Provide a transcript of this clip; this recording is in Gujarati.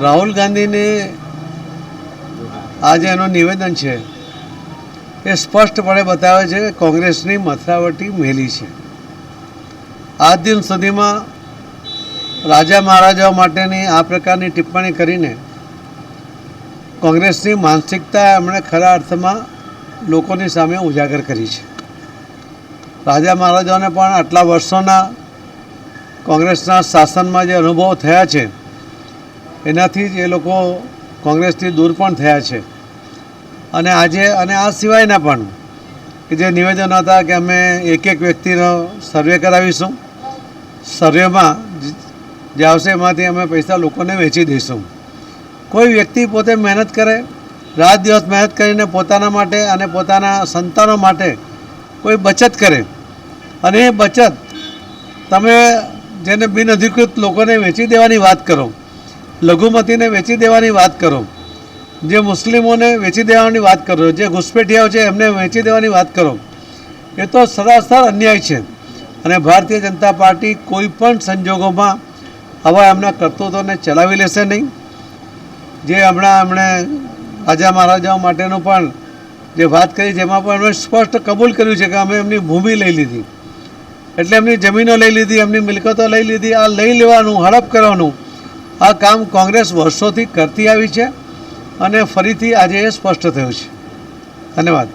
રાહુલ ગાંધીને આજે એનું નિવેદન છે એ સ્પષ્ટપણે બતાવે છે કે કોંગ્રેસની મથરાવટી મેલી છે. આજ દિન સુધીમાં રાજા મહારાજાઓ માટેની આ પ્રકારની ટિપ્પણી કરીને કોંગ્રેસની માનસિકતા એમણે ખરા અર્થમાં લોકોની સામે ઉજાગર કરી છે. રાજા મહારાજાઓને પણ આટલા વર્ષોના કોંગ્રેસના શાસનમાં જે અનુભવો થયા છે એનાથી જ એ લોકો કોંગ્રેસથી દૂર પણ થયા છે. અને આજે અને આ સિવાયના પણ કે જે નિવેદનો હતા કે અમે એક એક વ્યક્તિનો સર્વે કરાવીશું, સર્વેમાં જે આવશે એમાંથી અમે પૈસા લોકોને વેચી દઈશું. કોઈ વ્યક્તિ પોતે મહેનત કરે, રાત દિવસ મહેનત કરીને પોતાના માટે અને પોતાના સંતાનો માટે કોઈ બચત કરે અને એ બચત તમે જેને બિનઅધિકૃત લોકોને વેચી દેવાની વાત કરો, લઘુમતીને વેચી દેવાની વાત કરો, જે મુસ્લિમોને વેચી દેવાની વાત કરો, જે ઘૂસપેઠિયાઓ છે એમને વેચી દેવાની વાત કરો, એ તો સરાસર અન્યાય છે. અને ભારતીય જનતા પાર્ટી કોઈ પણ સંજોગોમાં આવા એમના કરતૂતોને ચલાવી લેશે નહીં. જે હમણાં એમણે રાજા મહારાજાઓ માટેનું પણ જે વાત કરી જેમાં પણ એમણે સ્પષ્ટ કબૂલ કર્યું છે કે અમે એમની ભૂમિ લઈ લીધી, એટલે એમની જમીનો લઈ લીધી, એમની મિલકતો લઈ લીધી. આ લઈ લેવાનું, હડપ કરવાનું આ કામ કોંગ્રેસ વર્ષોથી કરતી આવી છે અને ફરીથી આજે એ સ્પષ્ટ થયું છે. ધન્યવાદ.